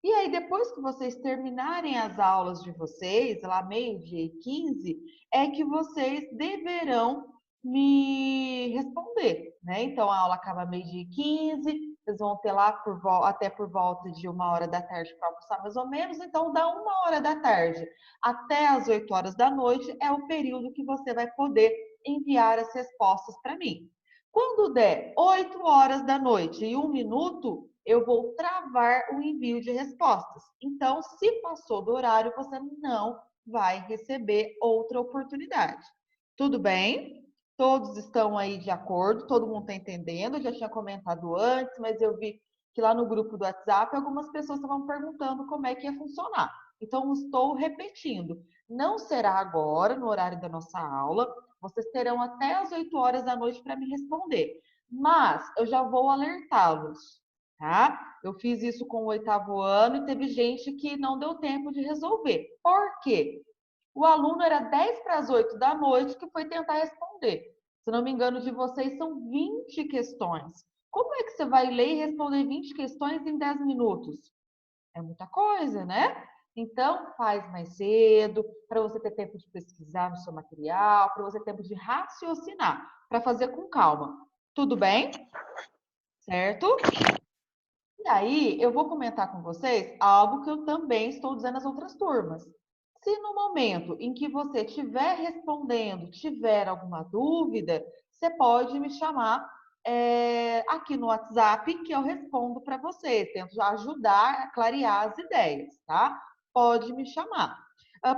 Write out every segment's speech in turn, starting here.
E aí, depois que vocês terminarem as aulas de vocês, lá meio-dia e 15, é que vocês deverão me responder, né? Então, a aula acaba meio-dia e 15, vocês vão ter lá até por volta de 1 hora da tarde para almoçar, mais ou menos. Então, da 1 hora da tarde até as 8 horas da noite é o período que você vai poder enviar as respostas para mim. Quando der 8 horas da noite e 1 minuto, eu vou travar o envio de respostas. Então, se passou do horário, você não vai receber outra oportunidade. Tudo bem? Todos estão aí de acordo? Todo mundo está entendendo? Eu já tinha comentado antes, mas eu vi que lá no grupo do WhatsApp algumas pessoas estavam perguntando como é que ia funcionar. Então, estou repetindo. Não será agora, no horário da nossa aula. Vocês terão até as 8 horas da noite para me responder. Mas eu já vou alertá-los, tá? Eu fiz isso com o 8º ano e teve gente que não deu tempo de resolver. Por quê? O aluno era 10 para as 8 da noite que foi tentar responder. Se não me engano, de vocês são 20 questões. Como é que você vai ler e responder 20 questões em 10 minutos? É muita coisa, né? Então, faz mais cedo, para você ter tempo de pesquisar no seu material, para você ter tempo de raciocinar, para fazer com calma. Tudo bem? Certo? E aí, eu vou comentar com vocês algo que eu também estou dizendo às outras turmas. Se no momento em que você estiver respondendo, tiver alguma dúvida, você pode me chamar aqui no WhatsApp que eu respondo para você. Tento ajudar a clarear as ideias, tá? Pode me chamar.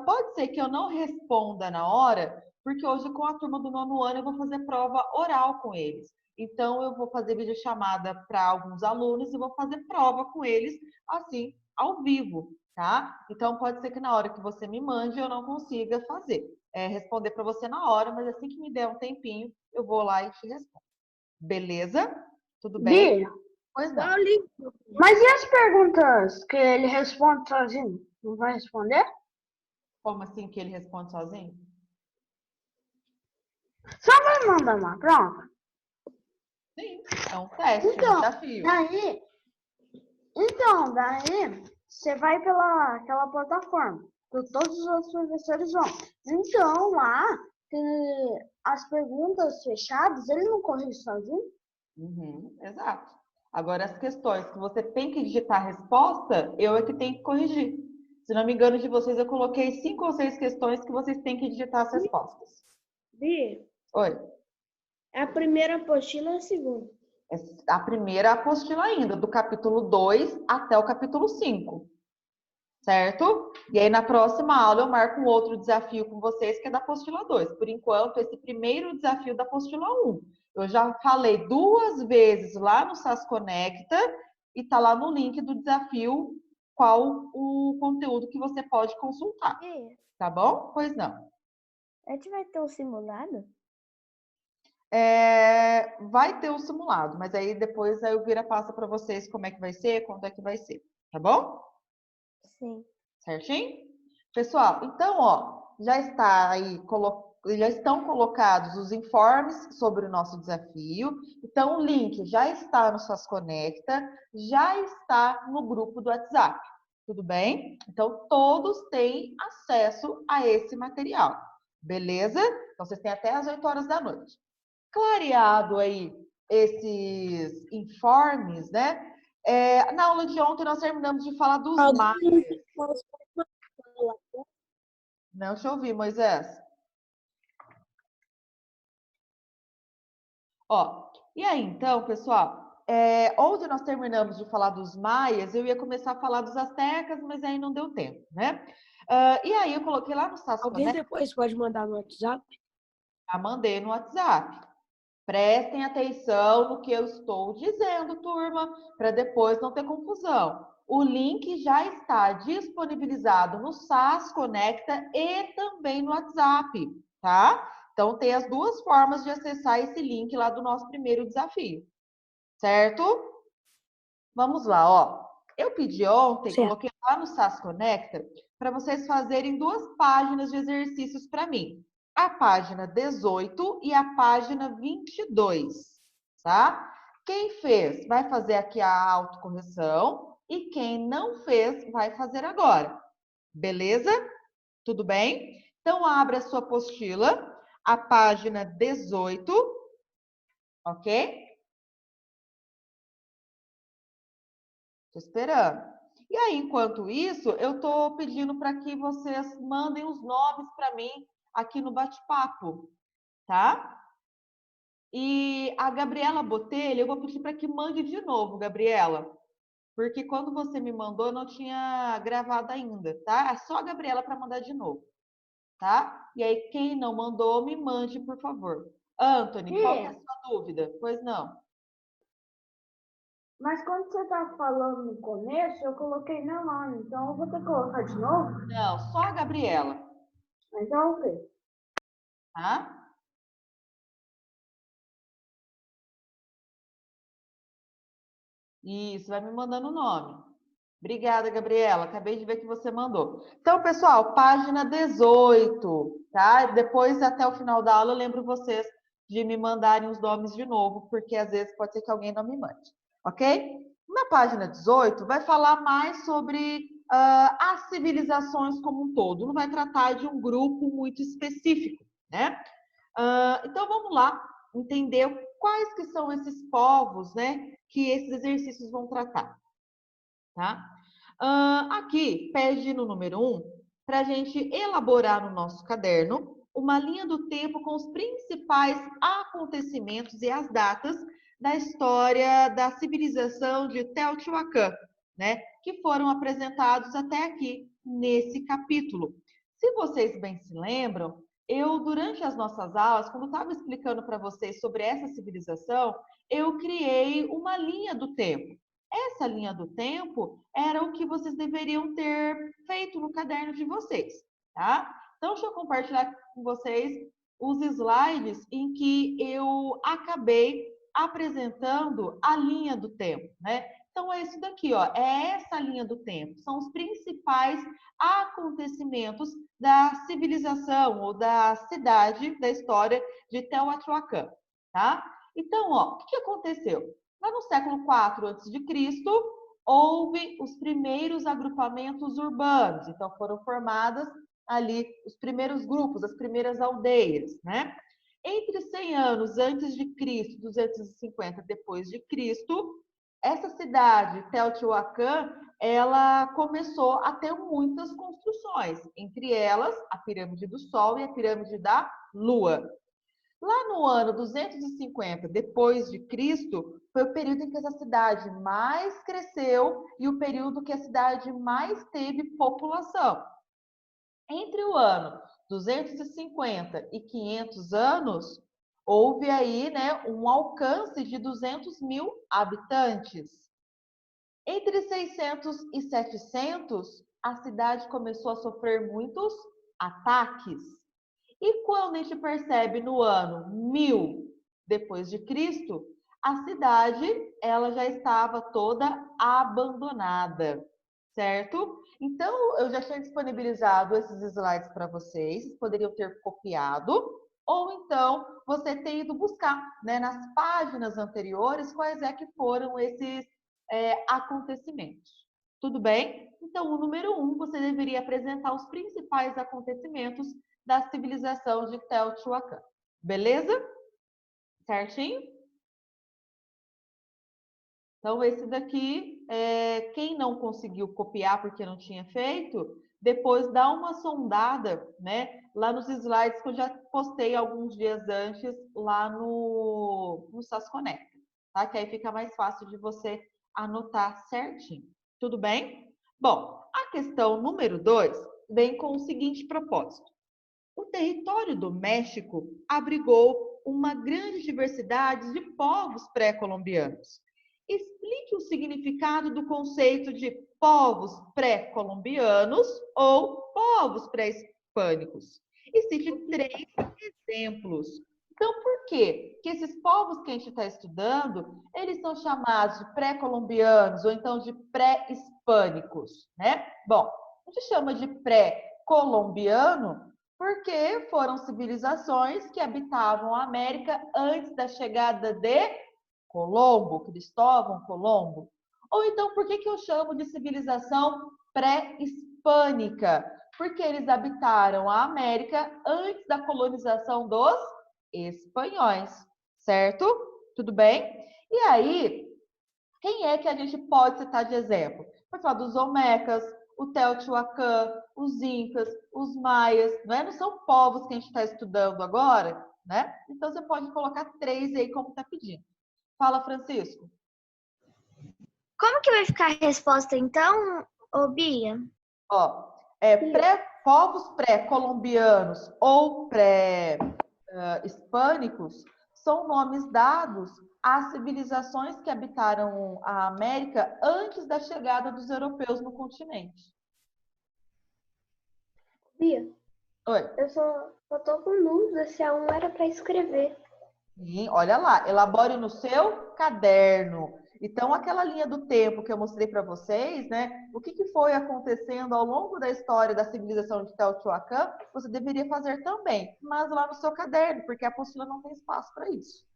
Pode ser que eu não responda na hora, porque hoje com a turma do 9º ano eu vou fazer prova oral com eles. Então, eu vou fazer videochamada para alguns alunos e vou fazer prova com eles, assim, ao vivo, tá? Então, pode ser que na hora que você me mande, eu não consiga responder para você na hora, mas assim que me der um tempinho, eu vou lá e te respondo. Beleza? Tudo bem? Bia, Pois não. mas e as perguntas que ele responde sozinho? Não vai responder? Como assim que ele responde sozinho? Só vai mandar uma prova? Sim, é um teste, um Então, desafio. daí você vai pela aquela plataforma que todos os professores vão. Então, lá tem as perguntas fechadas, ele não corrige sozinho? Exato. Agora, as questões que você tem que digitar a resposta, eu é que tenho que corrigir. Se não me engano, de vocês, eu coloquei 5 ou 6 questões que vocês têm que digitar as respostas. Bia, Oi. é a primeira apostila ou a segunda? A primeira apostila ainda, do capítulo 2 até o capítulo 5. Certo? E aí, na próxima aula, eu marco um outro desafio com vocês, que é da apostila 2. Por enquanto, esse primeiro desafio da apostila 1. Eu já falei 2 vezes lá no SAS Conecta e tá lá no link do desafio qual o conteúdo que você pode consultar. Tá bom? Pois não. A gente vai ter um simulado? Vai ter o simulado, mas aí depois eu passa para vocês como é que vai ser, quando é que vai ser. Tá bom? Sim. Certinho? Pessoal, então, ó, já estão colocados os informes sobre o nosso desafio. Então, o link já está no SAS Conecta, já está no grupo do WhatsApp. Tudo bem? Então, todos têm acesso a esse material. Beleza? Então, vocês têm até as 8 horas da noite. Clareado aí esses informes, né? Na aula de ontem, nós terminamos de falar dos mares. Não te ouvi, Moisés. Ó, e aí, então, pessoal, onde nós terminamos de falar dos maias, eu ia começar a falar dos astecas, mas aí não deu tempo, né? E aí, eu coloquei lá no SAS Alguém Connect, depois pode mandar no WhatsApp? já mandei no WhatsApp. Prestem atenção no que eu estou dizendo, turma, para depois não ter confusão. O link já está disponibilizado no SAS Conecta e também no WhatsApp, tá? Então, tem as duas formas de acessar esse link lá do nosso primeiro desafio, certo? Vamos lá, ó. Eu pedi ontem, Certo. coloquei lá no SAS Conecta, para vocês fazerem 2 páginas de exercícios para mim. A página 18 e a página 22, tá? Quem fez, vai fazer aqui a autocorreção e quem não fez vai fazer agora. Beleza? Tudo bem? Então, abra a sua apostila, a página 18, ok? Estou esperando. E aí, enquanto isso, eu estou pedindo para que vocês mandem os nomes para mim aqui no bate-papo, tá? E a Gabriela Botelho, eu vou pedir para que mande de novo, Gabriela, porque quando você me mandou, eu não tinha gravado ainda, tá? É só a Gabriela para mandar de novo, tá? E aí, quem não mandou, me mande, por favor. Anthony, qual que é a sua dúvida? Pois não. Mas quando você tá falando no começo, eu coloquei meu nome, então eu vou ter que colocar de novo? Não, só a Gabriela, Então, ok. tá? Isso, vai me mandando o nome. Obrigada, Gabriela. Acabei de ver que você mandou. Então, pessoal, página 18, tá? Depois, até o final da aula, eu lembro vocês de me mandarem os nomes de novo, porque às vezes pode ser que alguém não me mande, ok? Na página 18, vai falar mais sobre as civilizações como um todo. Não vai tratar de um grupo muito específico, né? Então, vamos lá entender quais que são esses povos, né, que esses exercícios vão tratar, tá? Aqui, pede no número 1, para a gente elaborar no nosso caderno uma linha do tempo com os principais acontecimentos e as datas da história da civilização de Teotihuacan, né, que foram apresentados até aqui nesse capítulo. Se vocês bem se lembram, eu, durante as nossas aulas, quando estava explicando para vocês sobre essa civilização, eu criei uma linha do tempo. Essa linha do tempo era o que vocês deveriam ter feito no caderno de vocês, tá? Então, deixa eu compartilhar com vocês os slides em que eu acabei apresentando a linha do tempo, né? Então, é isso daqui, ó, é essa linha do tempo. São os principais acontecimentos da civilização ou da cidade, da história de Teotihuacan, tá? Então, ó, o que aconteceu? Lá no século IV a.C., houve os primeiros agrupamentos urbanos. Então, foram formadas ali os primeiros grupos, as primeiras aldeias, né? Entre 100 anos antes de Cristo e 250 depois de Cristo, essa cidade, Teotihuacan, ela começou a ter muitas construções, entre elas a Pirâmide do Sol e a Pirâmide da Lua. Lá no ano 250 depois de Cristo, foi o período em que essa cidade mais cresceu e o período que a cidade mais teve população. Entre o ano 250 e 500 anos, houve aí, né, um alcance de 200 mil habitantes. Entre 600 e 700, a cidade começou a sofrer muitos ataques. E quando a gente percebe no ano 1000 depois de Cristo, a cidade ela já estava toda abandonada, certo? Então, eu já tinha disponibilizado esses slides para vocês, vocês poderiam ter copiado, ou então você ter ido buscar, né, nas páginas anteriores quais é que foram esses acontecimentos. Tudo bem? Então, o número 1, você deveria apresentar os principais acontecimentos da civilização de Teotihuacan. Beleza? Certinho? Então, esse daqui, quem não conseguiu copiar porque não tinha feito, depois dá uma sondada, né, lá nos slides que eu já postei alguns dias antes lá no SAS Conecta, tá? Que aí fica mais fácil de você anotar certinho. Tudo bem? Bom, a questão número 2 vem com o seguinte propósito. O território do México abrigou uma grande diversidade de povos pré-colombianos. Explique o significado do conceito de povos pré-colombianos ou povos pré-hispânicos. E cite 3 exemplos. Então, por quê? Que esses povos que a gente está estudando, eles são chamados de pré-colombianos ou então de pré-hispânicos, né? Bom, a gente chama de pré-colombiano porque foram civilizações que habitavam a América antes da chegada de Colombo, Cristóvão Colombo. Ou então, por que eu chamo de civilização pré-hispânica? Porque eles habitaram a América antes da colonização dos espanhóis, certo? Tudo bem? E aí, quem é que a gente pode citar de exemplo? Pode falar dos Olmecas, o Teotihuacan, os Incas, os Maias, não é? Não são povos que a gente está estudando agora, né? Então, você pode colocar 3 aí como está pedindo. Fala, Francisco. Como que vai ficar a resposta, então, ô Bia? Ó, povos pré-colombianos ou pré-hispânicos são nomes dados às civilizações que habitaram a América antes da chegada dos europeus no continente. Bia, Oi. eu só tô com dúvida se a 1 era para escrever. Sim, olha lá, elabore no seu caderno. Então, aquela linha do tempo que eu mostrei para vocês, né? O que foi acontecendo ao longo da história da civilização de Teotihuacan, você deveria fazer também, mas lá no seu caderno, porque a apostila não tem espaço para isso.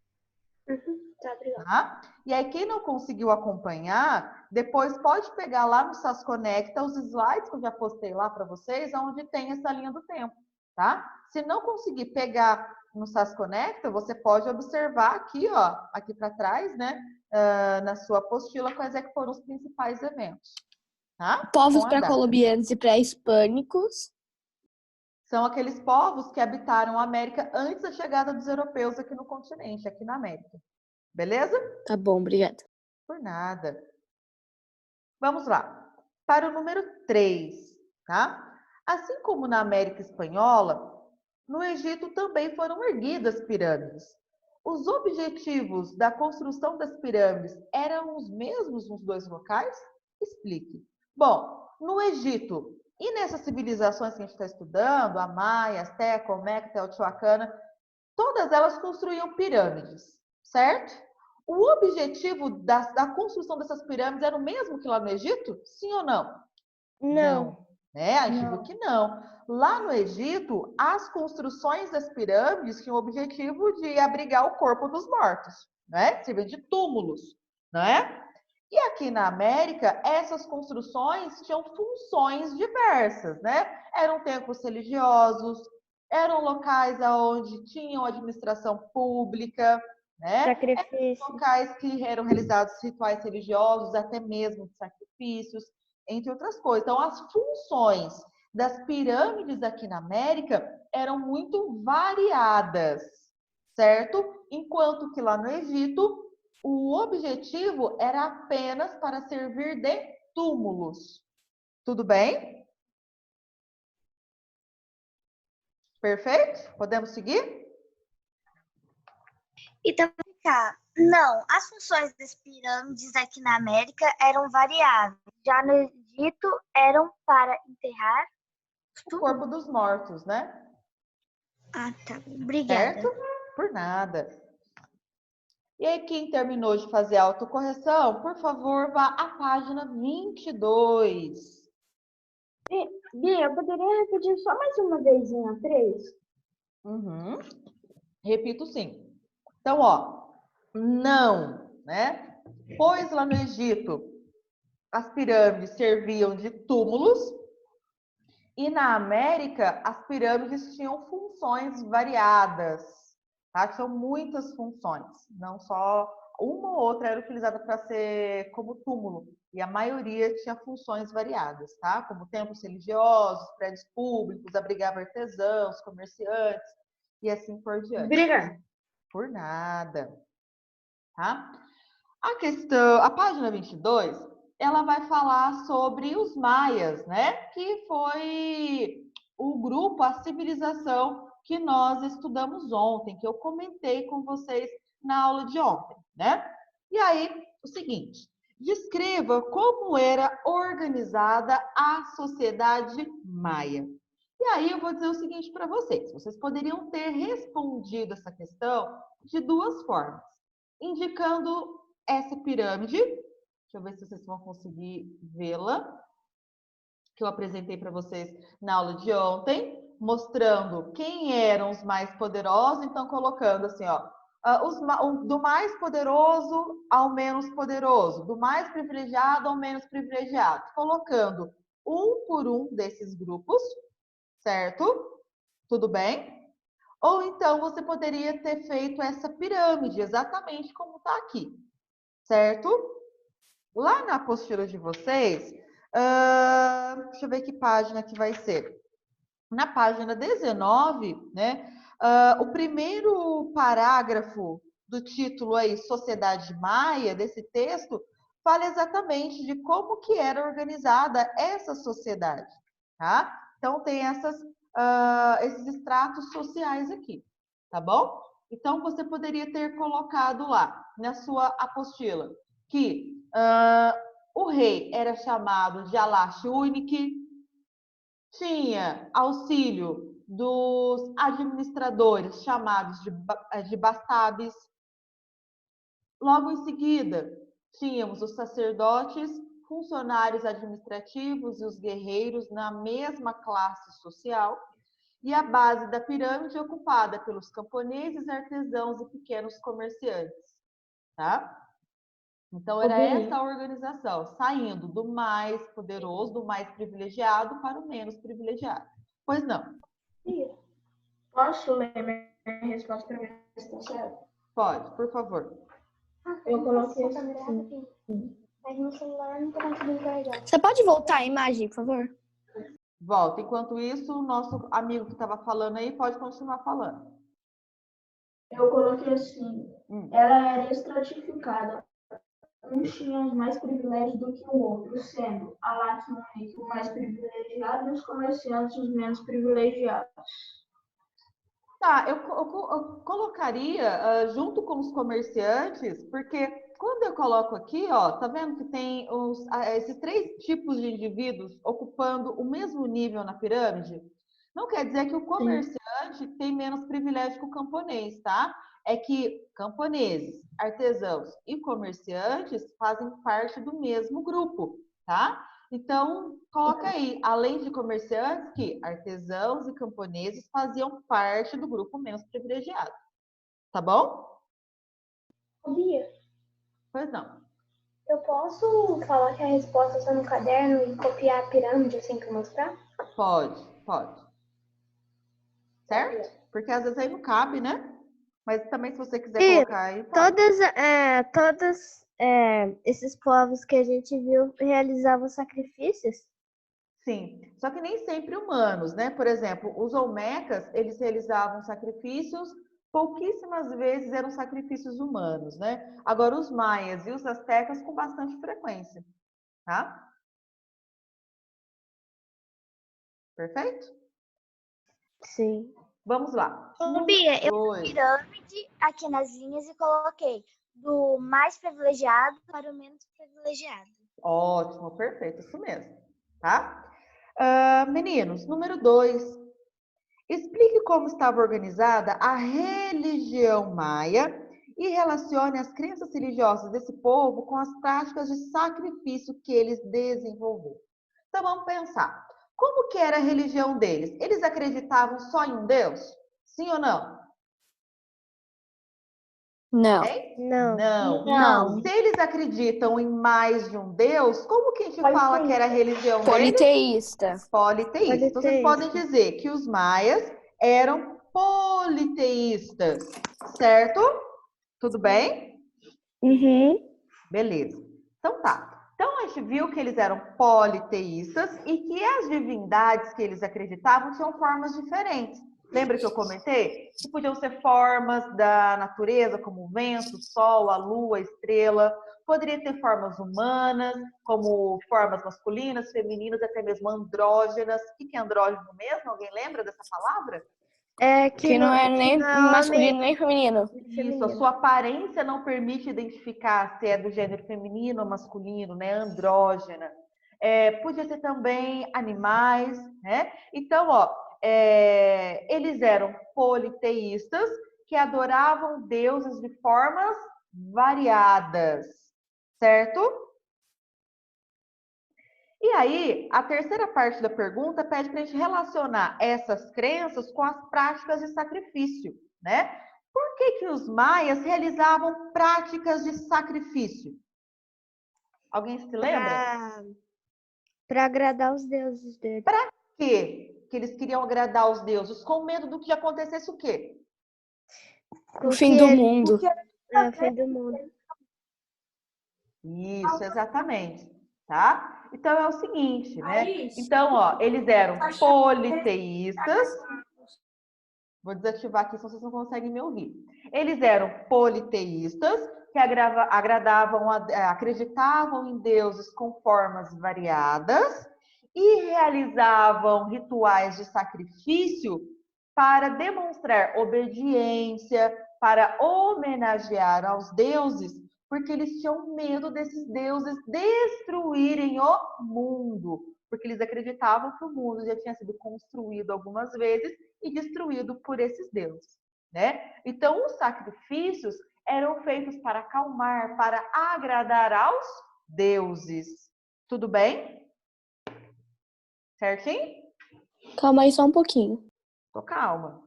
Tá, obrigada. Tá? E aí, quem não conseguiu acompanhar, depois pode pegar lá no SAS Conecta os slides que eu já postei lá para vocês, onde tem essa linha do tempo, tá? Se não conseguir pegar no SAS Conecta, você pode observar aqui, ó, aqui para trás, né, na sua apostila, quais é que foram os principais eventos, tá? Povos Com a data. pré-colombianos e pré-hispânicos. São aqueles povos que habitaram a América antes da chegada dos europeus aqui no continente, aqui na América. Beleza? Tá bom, obrigada. Por nada. Vamos lá. Para o número 3, tá? Assim como na América Espanhola, no Egito também foram erguidas pirâmides. Os objetivos da construção das pirâmides eram os mesmos nos 2 locais? Explique. Bom, no Egito e nessas civilizações que a gente está estudando, a Maia, Azteca, Olmeca, Teotihuacana, todas elas construíam pirâmides, certo? O objetivo da construção dessas pirâmides era o mesmo que lá no Egito? Sim ou não? Não. Né? A gente viu que não. Lá no Egito, as construções das pirâmides tinham o objetivo de abrigar o corpo dos mortos, né? Serviam de túmulos, né? E aqui na América, essas construções tinham funções diversas, né? Eram templos religiosos, eram locais onde tinham administração pública, né? Sacrifício. Locais que eram realizados rituais religiosos, até mesmo de sacrifícios, entre outras coisas. Então, as funções das pirâmides aqui na América eram muito variadas, certo? Enquanto que lá no Egito, o objetivo era apenas para servir de túmulos. Tudo bem? Perfeito? Podemos seguir? E também, não, as funções das pirâmides aqui na América eram variáveis. Já no Egito, eram para enterrar O corpo dos mortos, né? Ah, tá. Obrigada. Certo? Por nada. E aí, quem terminou de fazer a autocorreção, por favor, vá à página 22. Bia, eu poderia repetir só mais uma vezinha a 3? Uhum. Repito sim. Então, ó, não, né? Pois lá no Egito, as pirâmides serviam de túmulos e na América, as pirâmides tinham funções variadas, tá? Tinham muitas funções, não só uma ou outra era utilizada para ser como túmulo, e a maioria tinha funções variadas, tá? Como templos religiosos, prédios públicos, abrigava artesãos, comerciantes e assim por diante. Obrigada. Por nada, tá? A página 22, ela vai falar sobre os maias, né? Que foi o grupo, a civilização que nós estudamos ontem, que eu comentei com vocês na aula de ontem, né? E aí, o seguinte, descreva como era organizada a sociedade maia. E aí eu vou dizer o seguinte para vocês, vocês poderiam ter respondido essa questão de 2 formas, indicando essa pirâmide, deixa eu ver se vocês vão conseguir vê-la, que eu apresentei para vocês na aula de ontem, mostrando quem eram os mais poderosos, então colocando assim, ó, do mais poderoso ao menos poderoso, do mais privilegiado ao menos privilegiado, colocando um por um desses grupos, certo? Tudo bem? Ou então você poderia ter feito essa pirâmide, exatamente como está aqui, certo? Lá na apostila de vocês, deixa eu ver que página que vai ser. Na página 19, né? O primeiro parágrafo do título aí, Sociedade Maia, desse texto, fala exatamente de como que era organizada essa sociedade, tá? Então, tem esses estratos sociais aqui, tá bom? Então, você poderia ter colocado lá, na sua apostila, que o rei era chamado de Alachunik, tinha auxílio dos administradores, chamados de bastabes. Logo em seguida, tínhamos os sacerdotes, funcionários administrativos e os guerreiros na mesma classe social, e a base da pirâmide ocupada pelos camponeses, artesãos e pequenos comerciantes, tá? Então, era essa a organização, saindo do mais poderoso, do mais privilegiado, para o menos privilegiado. Pois não? Posso ler minha resposta para ver se está certo? Pode, por favor. Eu coloquei assim. Mas no celular não tô conseguindo carregar. Você pode voltar a imagem, por favor? Volta. Enquanto isso, o nosso amigo que estava falando aí pode continuar falando. Eu coloquei assim. Ela era estratificada. Uns tinham mais privilégios do que o outro, sendo a Alachunik o mais privilegiado e os comerciantes os menos privilegiados. Tá, eu colocaria junto com os comerciantes, porque quando eu coloco aqui, ó, tá vendo que tem esses três tipos de indivíduos ocupando o mesmo nível na pirâmide? Não quer dizer que o comerciante tem menos privilégio que o camponês, tá? É que camponeses, artesãos e comerciantes fazem parte do mesmo grupo, tá? Então, coloca aí, além de comerciantes, que artesãos e camponeses faziam parte do grupo menos privilegiado. Tá bom? Bia, Pois não. eu posso falar que a resposta está no caderno e copiar a pirâmide assim que eu mostrar? Pode, pode. Certo? Porque às vezes aí não cabe, né? Mas também se você quiser colocar aí, pode. Todos esses povos que a gente viu realizavam sacrifícios. Sim, só que nem sempre humanos, né? Por exemplo, os olmecas, eles realizavam sacrifícios, pouquíssimas vezes eram sacrifícios humanos, né? Agora, os maias e os astecas com bastante frequência, tá? Perfeito? Sim. Vamos lá. Bia, eu fiz pirâmide aqui nas linhas e coloquei do mais privilegiado para o menos privilegiado. Ótimo, perfeito, isso mesmo, tá? Meninos, número 2. Explique como estava organizada a religião maia e relacione as crenças religiosas desse povo com as práticas de sacrifício que eles desenvolveram. Então, vamos pensar. Como que era a religião deles? Eles acreditavam só em um Deus? Sim ou não? Não. Hein? Não. Não. Se eles acreditam em mais de um Deus, como que a gente fala que era a religião deles? Politeísta. Politeísta. Então, vocês podem dizer que os maias eram politeístas, certo? Tudo bem? Uhum. Beleza. Então tá. Então a gente viu que eles eram politeístas e que as divindades que eles acreditavam tinham formas diferentes. Lembra que eu comentei? Que podiam ser formas da natureza, como o vento, o sol, a lua, a estrela. Poderia ter formas humanas, como formas masculinas, femininas, até mesmo andrógenas. O que é andrógeno mesmo? Alguém lembra dessa palavra? Que não é nem masculino nem feminino. Isso, a sua aparência não permite identificar se é do gênero feminino ou masculino, né? Andrógena. Podia ser também animais, né? Então, ó, eles eram politeístas que adoravam deuses de formas variadas, certo? E aí, a terceira parte da pergunta pede para a gente relacionar essas crenças com as práticas de sacrifício, né? Por que os maias realizavam práticas de sacrifício? Alguém se lembra? Para agradar os deuses dele. Para quê que eles queriam agradar os deuses? Com medo do que acontecesse o quê? O fim do mundo. É o fim do mundo. Isso, exatamente, tá? Então é o seguinte, né? Então, ó, eles eram politeístas. Vou desativar aqui, senão vocês não conseguem me ouvir. Eles eram politeístas, que acreditavam em deuses com formas variadas e realizavam rituais de sacrifício para demonstrar obediência, para homenagear aos deuses, porque eles tinham medo desses deuses destruírem o mundo, porque eles acreditavam que o mundo já tinha sido construído algumas vezes e destruído por esses deuses, né? Então, os sacrifícios eram feitos para acalmar, para agradar aos deuses. Tudo bem? Certinho? Calma aí só um pouquinho. Tô calma.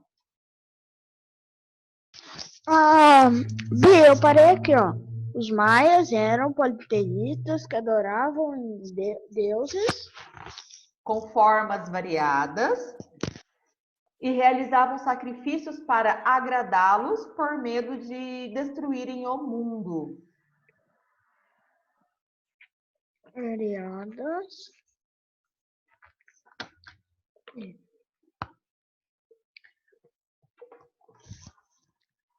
Bia, eu parei aqui, ó. Os maias eram politeístas que adoravam deuses com formas variadas e realizavam sacrifícios para agradá-los por medo de destruírem o mundo. variadas.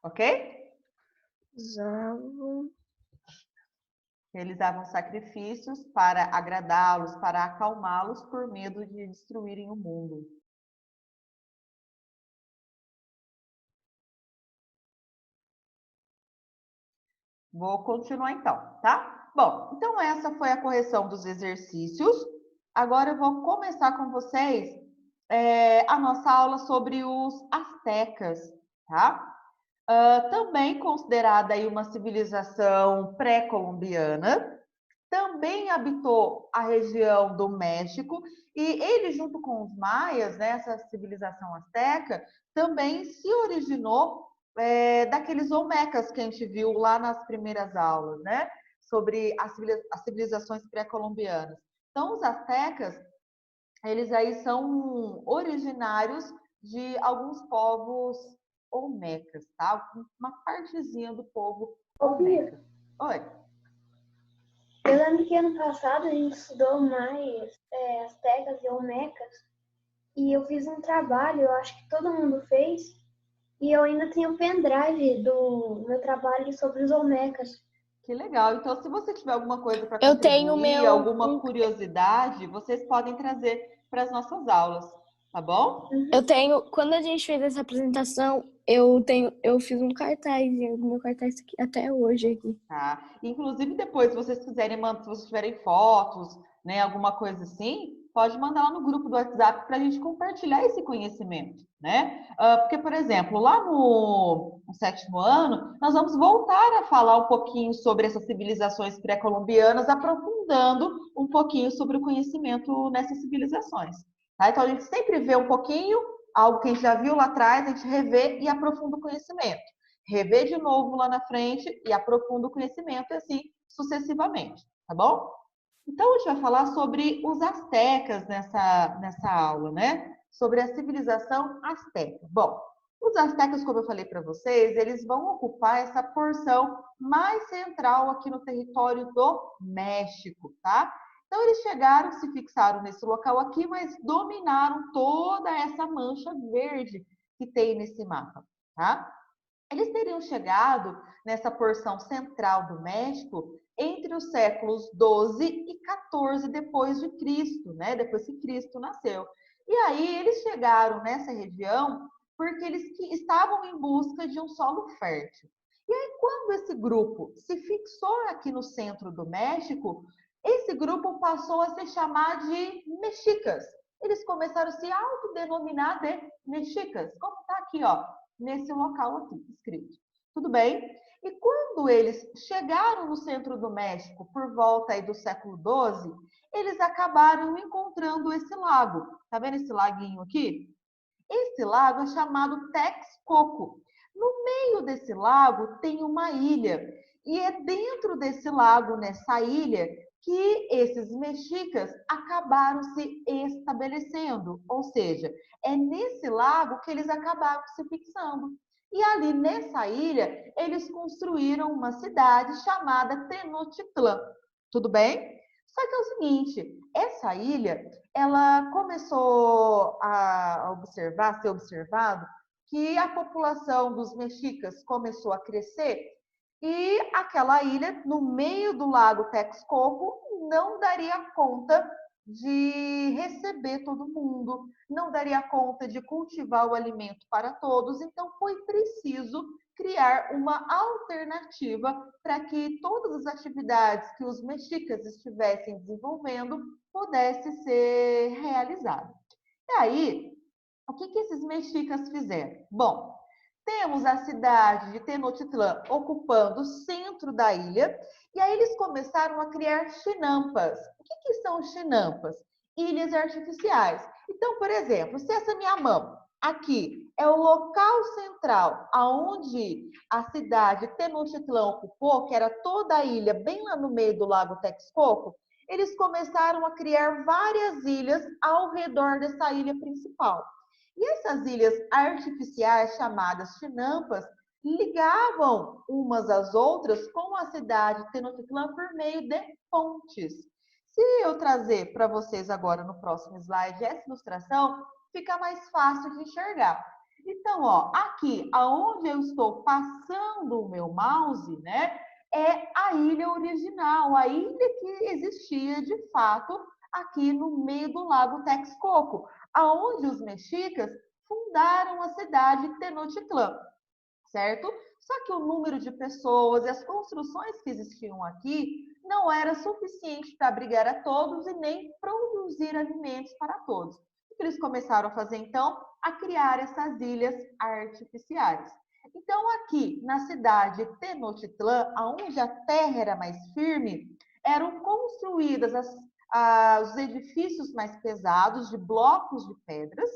Ok? Usavam. Realizavam sacrifícios para agradá-los, para acalmá-los por medo de destruírem o mundo. Vou continuar então, tá? Bom, então essa foi a correção dos exercícios. Agora eu vou começar com vocês a nossa aula sobre os astecas, tá? Também considerada aí uma civilização pré-colombiana, também habitou a região do México e ele, junto com os maias, né, essa civilização asteca, também se originou daqueles olmecas que a gente viu lá nas primeiras aulas, né, sobre as civilizações pré-colombianas. Então, os astecas, eles aí são originários de alguns povos olmecas, tá? Uma partezinha do povo olmeca. Oi. Eu lembro que ano passado a gente estudou mais astecas e olmecas e eu fiz um trabalho, eu acho que todo mundo fez, e eu ainda tenho o pendrive do meu trabalho sobre os olmecas. Que legal. Então, se você tiver alguma coisa para Eu tenho contribuir, alguma curiosidade, vocês podem trazer para as nossas aulas, tá bom? Eu tenho, quando a gente fez essa apresentação, eu fiz um cartaz, meu cartaz aqui, até hoje aqui. Tá. Inclusive, depois, se vocês quiserem, se vocês tiverem fotos, né, alguma coisa assim, pode mandar lá no grupo do WhatsApp para a gente compartilhar esse conhecimento, né? Porque, por exemplo, lá no 7º ano, nós vamos voltar a falar um pouquinho sobre essas civilizações pré-colombianas, aprofundando um pouquinho sobre o conhecimento nessas civilizações. Tá? Então, a gente sempre vê um pouquinho, algo que a gente já viu lá atrás, a gente revê e aprofunda o conhecimento. Revê de novo lá na frente e aprofunda o conhecimento e assim sucessivamente, tá bom? Então, a gente vai falar sobre os astecas nessa aula, né? Sobre a civilização asteca. Bom, os astecas, como eu falei para vocês, eles vão ocupar essa porção mais central aqui no território do México, tá? Então, eles chegaram, se fixaram nesse local aqui, mas dominaram toda essa mancha verde que tem nesse mapa, tá? Eles teriam chegado nessa porção central do México entre os séculos 12 e 14 depois de Cristo, né? Depois que Cristo nasceu. E aí eles chegaram nessa região porque eles estavam em busca de um solo fértil. E aí quando esse grupo se fixou aqui no centro do México, esse grupo passou a se chamar de mexicas. Eles começaram a se autodenominar de mexicas, como está aqui, ó, nesse local aqui escrito. Tudo bem? E quando eles chegaram no centro do México por volta aí do século XII, eles acabaram encontrando esse lago. Tá vendo esse laguinho aqui? Esse lago é chamado Texcoco. No meio desse lago tem uma ilha, e é dentro desse lago, nessa ilha, que esses mexicas acabaram se estabelecendo, ou seja, é nesse lago que eles acabaram se fixando. E ali nessa ilha, eles construíram uma cidade chamada Tenochtitlán. Tudo bem? Só que é o seguinte, essa ilha, ela começou a observar, ser observado, que a população dos mexicas começou a crescer e aquela ilha, no meio do lago Texcoco, não daria conta de receber todo mundo, não daria conta de cultivar o alimento para todos, então foi preciso criar uma alternativa para que todas as atividades que os mexicas estivessem desenvolvendo pudessem ser realizadas. E aí, o que esses mexicas fizeram? Bom, temos a cidade de Tenochtitlán ocupando o centro da ilha, e aí eles começaram a criar chinampas. O que são chinampas? Ilhas artificiais. Então, por exemplo, se essa minha mão aqui é o local central aonde a cidade de Tenochtitlán ocupou, que era toda a ilha bem lá no meio do lago Texcoco, eles começaram a criar várias ilhas ao redor dessa ilha principal. E essas ilhas artificiais, chamadas chinampas, ligavam umas às outras com a cidade de Tenochtitlán por meio de pontes. Se eu trazer para vocês agora no próximo slide essa ilustração, fica mais fácil de enxergar. Então, ó, aqui, aonde eu estou passando o meu mouse, né, é a ilha original, a ilha que existia de fato aqui no meio do lago Texcoco, aonde os mexicas fundaram a cidade de Tenochtitlán, certo? Só que o número de pessoas e as construções que existiam aqui não era suficiente para abrigar a todos e nem produzir alimentos para todos. O que eles começaram a fazer, então? A criar essas ilhas artificiais. Então, aqui na cidade de Tenochtitlán, onde a terra era mais firme, eram construídas os edifícios mais pesados de blocos de pedras,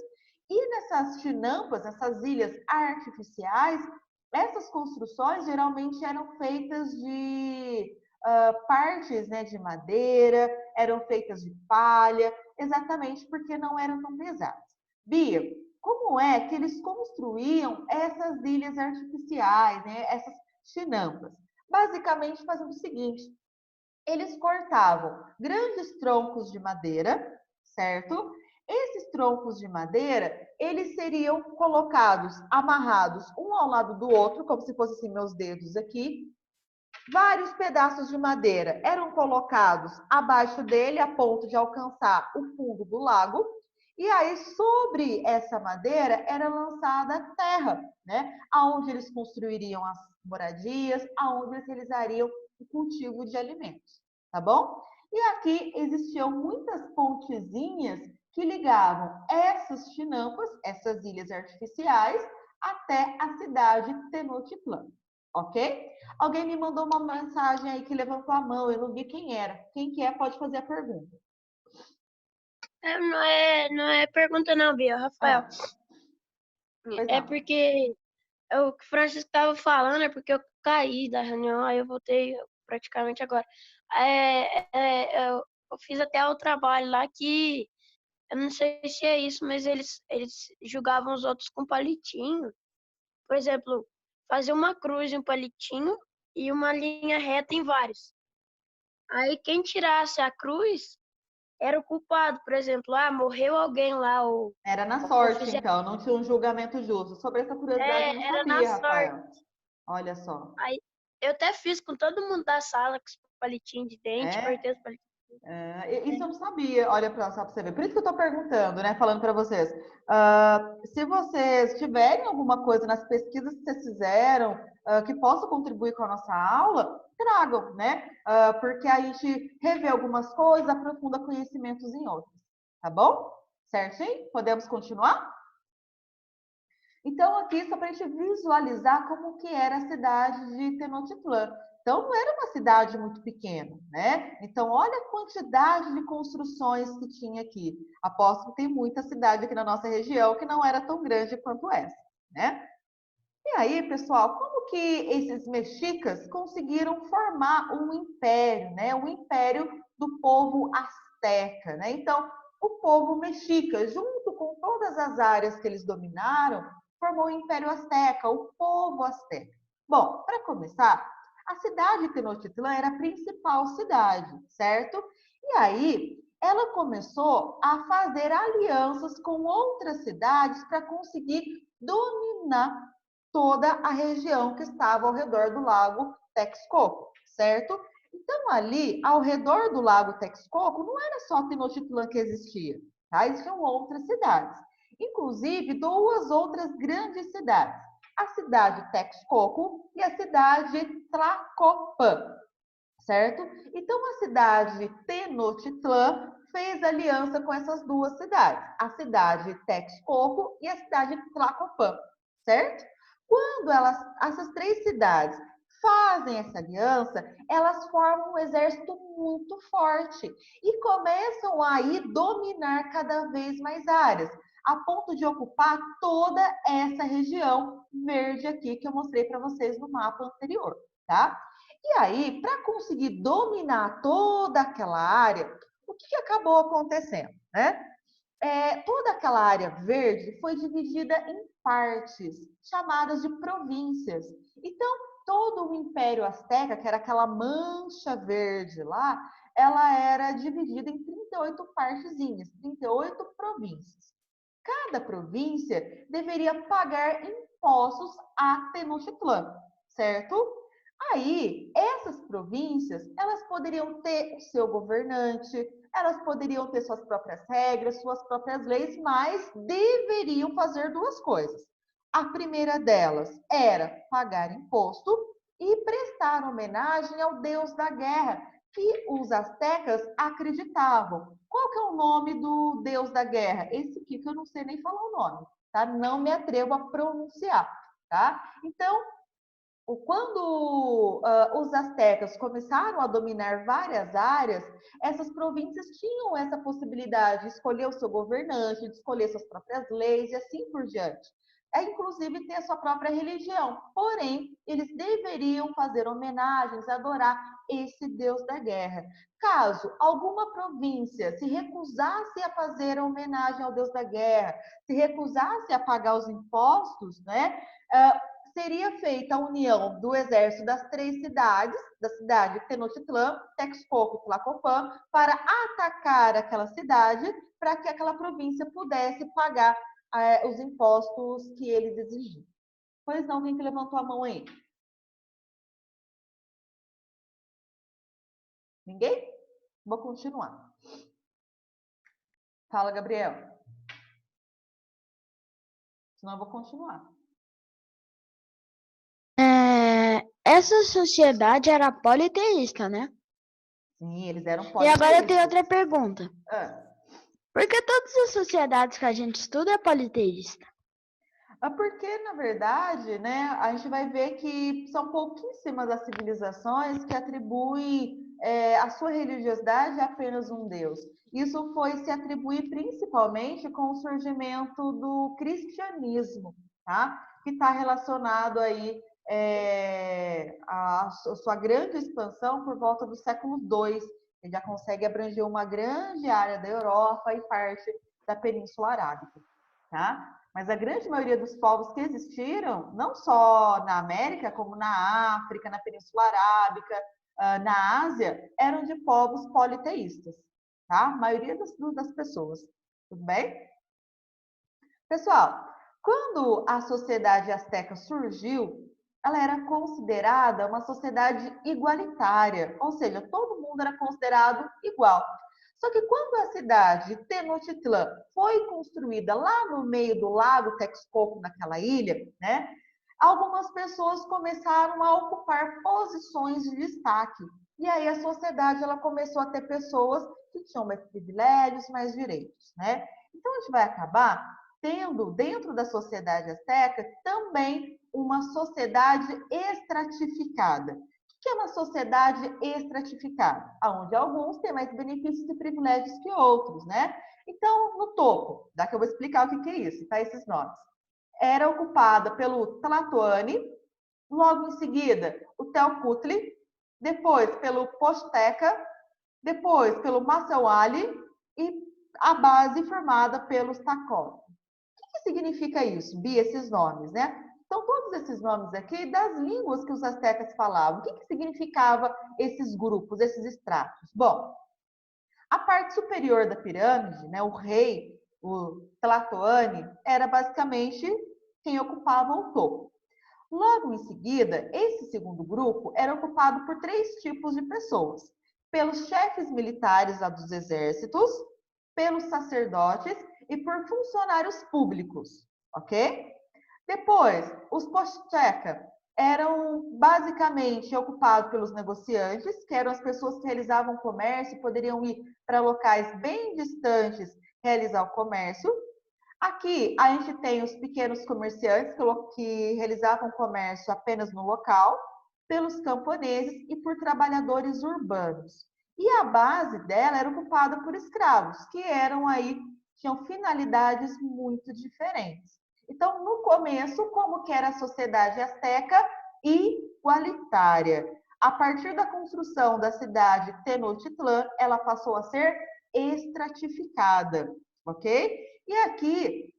e nessas chinampas, essas ilhas artificiais, essas construções geralmente eram feitas de partes, né, de madeira, eram feitas de palha, exatamente porque não eram tão pesadas. Bia, como é que eles construíam essas ilhas artificiais, né, essas chinampas? Basicamente fazendo o seguinte: eles cortavam grandes troncos de madeira, certo? Esses troncos de madeira, eles seriam colocados, amarrados um ao lado do outro, como se fossem assim, meus dedos aqui. Vários pedaços de madeira eram colocados abaixo dele, a ponto de alcançar o fundo do lago. E aí, sobre essa madeira, era lançada terra, né? Aonde eles construiriam as moradias, aonde eles realizariam o cultivo de alimentos, tá bom? E aqui existiam muitas pontezinhas que ligavam essas chinampas, essas ilhas artificiais, até a cidade de Tenochtitlán, ok? Alguém me mandou uma mensagem aí que levantou a mão, eu não vi quem era. Quem que é, pode fazer a pergunta. Não é pergunta não, Bia, Rafael. É porque o que o Francisco estava falando é porque eu caí da reunião, aí eu voltei praticamente agora. Eu fiz até o trabalho lá que, eu não sei se é isso, mas eles julgavam os outros com palitinho. Por exemplo, fazer uma cruz em um palitinho e uma linha reta em vários. Aí quem tirasse a cruz era o culpado, por exemplo, morreu alguém lá. Era na sorte, então, não tinha um julgamento justo. Sobre essa curiosidade, eu não sabia, Rafael. Olha só. Aí, eu até fiz com todo mundo da sala, com os palitinhos de dente, cortei os palitinhos. Isso eu não sabia, olha só para você ver. Por isso que eu estou perguntando, né, falando para vocês. Se vocês tiverem alguma coisa nas pesquisas que vocês fizeram que possa contribuir com a nossa aula, tragam, né? Porque a gente revê algumas coisas, aprofunda conhecimentos em outras, tá bom? Certinho? Podemos continuar? Então, aqui, só para a gente visualizar como que era a cidade de Tenochtitlán. Então, não era uma cidade muito pequena, né? Então, olha a quantidade de construções que tinha aqui. Aposto que tem muita cidade aqui na nossa região que não era tão grande quanto essa, né? E aí, pessoal, como que esses mexicas conseguiram formar um império, né? Um império do povo asteca, né? Então, o povo mexica, junto com todas as áreas que eles dominaram, formou o Império Azteca, o povo asteca. Bom, para começar, a cidade de Tenochtitlan era a principal cidade, certo? E aí, ela começou a fazer alianças com outras cidades para conseguir dominar toda a região que estava ao redor do lago Texcoco, certo? Então, ali, ao redor do lago Texcoco, não era só Tenochtitlan que existia, tá? Existiam outras cidades. Inclusive, duas outras grandes cidades. A cidade Texcoco e a cidade Tlacopan, certo? Então, a cidade Tenochtitlan fez aliança com essas duas cidades, a cidade Texcoco e a cidade Tlacopan, certo? Quando essas três cidades fazem essa aliança, elas formam um exército muito forte e começam a dominar cada vez mais áreas, a ponto de ocupar toda essa região verde aqui que eu mostrei para vocês no mapa anterior, tá? E aí, para conseguir dominar toda aquela área, o que acabou acontecendo, né? Toda aquela área verde foi dividida em partes, chamadas de províncias. Então, todo o Império Azteca, que era aquela mancha verde lá, ela era dividida em 38 partezinhas, 38 províncias. Cada província deveria pagar impostos a Tenochtitlan, certo? Aí, essas províncias, elas poderiam ter o seu governante, elas poderiam ter suas próprias regras, suas próprias leis, mas deveriam fazer duas coisas. A primeira delas era pagar imposto e prestar homenagem ao deus da guerra, que os astecas acreditavam. Qual que é o nome do deus da guerra? Esse aqui que eu não sei nem falar o nome, tá? Não me atrevo a pronunciar, tá? Então, quando os astecas começaram a dominar várias áreas, essas províncias tinham essa possibilidade de escolher o seu governante, de escolher suas próprias leis e assim por diante. Inclusive ter a sua própria religião. Porém, eles deveriam fazer homenagens, adorar esse deus da guerra. Caso alguma província se recusasse a fazer homenagem ao deus da guerra, se recusasse a pagar os impostos, né? Seria feita a união do exército das três cidades, da cidade de Tenochtitlan, Texcoco e Tlacopan, para atacar aquela cidade, para que aquela província pudesse pagar os impostos que eles exigiam. Pois não, quem que levantou a mão aí? Ninguém? Vou continuar. Fala, Gabriel. Senão eu vou continuar. Essa sociedade era politeísta, né? Sim, eles eram E politeístas. agora eu tenho outra pergunta. Ah. Por que todas as sociedades que a gente estuda é politeísta? Porque, na verdade, né, a gente vai ver que são pouquíssimas as civilizações que atribuem a sua religiosidade a apenas um Deus. Isso foi se atribuir principalmente com o surgimento do cristianismo, tá? Que está relacionado aí a sua grande expansão por volta do século II. Ele já consegue abranger uma grande área da Europa e parte da Península Arábica, tá? Mas a grande maioria dos povos que existiram, não só na América, como na África, na Península Arábica, na Ásia, eram de povos politeístas, tá? A maioria das pessoas, tudo bem? Pessoal, quando a sociedade asteca surgiu, ela era considerada uma sociedade igualitária, ou seja, todo mundo era considerado igual. Só que quando a cidade de Tenochtitlan foi construída lá no meio do lago Texcoco, naquela ilha, né, algumas pessoas começaram a ocupar posições de destaque. E aí a sociedade ela começou a ter pessoas que tinham mais privilégios, mais direitos, né? Então a gente vai acabar tendo dentro da sociedade asteca também uma sociedade estratificada. O que é uma sociedade estratificada? Onde alguns têm mais benefícios e privilégios que outros, né? Então, no topo, daqui eu vou explicar o que é isso, tá? Esses nomes. era ocupada pelo Tlatoani, logo em seguida o Telcutli, depois pelo Posteca, depois pelo Maceuali e a base formada pelos Takov. O que significa isso, Bia, esses nomes, né? Então, todos esses nomes aqui das línguas que os astecas falavam. O que significava esses grupos, esses estratos? Bom, a parte superior da pirâmide, né, o rei, o Tlatoani, era basicamente quem ocupava o topo. Logo em seguida, esse segundo grupo era ocupado por 3 tipos de pessoas. Pelos chefes militares lá dos exércitos, pelos sacerdotes e por funcionários públicos, ok? Depois, os Posteca eram basicamente ocupados pelos negociantes, que eram as pessoas que realizavam comércio, poderiam ir para locais bem distantes realizar o comércio. Aqui a gente tem os pequenos comerciantes que realizavam comércio apenas no local, pelos camponeses e por trabalhadores urbanos. E a base dela era ocupada por escravos, que tinham finalidades muito diferentes. Então, no começo, como que era a sociedade asteca? Igualitária. A partir da construção da cidade Tenochtitlan, ela passou a ser estratificada, ok? E aqui,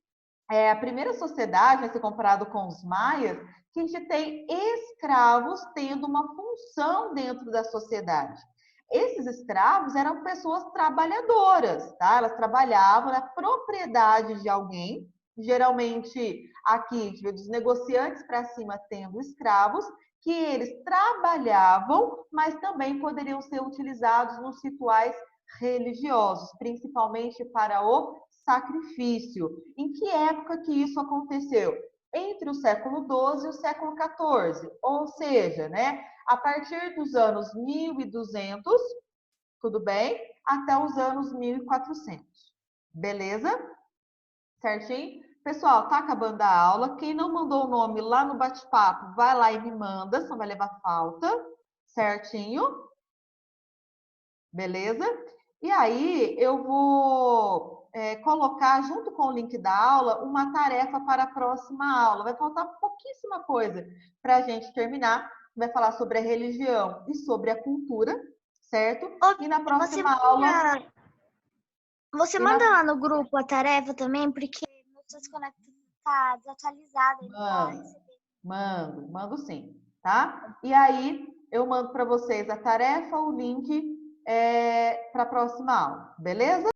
a primeira sociedade, a ser comparado com os maias, que a gente tem escravos tendo uma função dentro da sociedade. Esses escravos eram pessoas trabalhadoras, tá? Elas trabalhavam na propriedade de alguém, geralmente aqui, dos negociantes para cima tendo escravos, que eles trabalhavam, mas também poderiam ser utilizados nos rituais religiosos, principalmente para o sacrifício. Em que época que isso aconteceu? Entre o século XII e o século XIV, ou seja, né, a partir dos anos 1200, tudo bem? Até os anos 1400. Beleza? Certinho? Pessoal, tá acabando a aula. Quem não mandou o nome lá no bate-papo, vai lá e me manda, só vai levar falta. Certinho? Beleza? E aí, eu vou colocar, junto com o link da aula, uma tarefa para a próxima aula. Vai faltar pouquíssima coisa para a gente terminar. Vai falar sobre a religião e sobre a cultura, certo? E na próxima aula... Você manda lá no grupo a tarefa também, porque meu Desconecta está desatualizado. Mando sim, tá? E aí, eu mando para vocês a tarefa, o link para a próxima aula, beleza?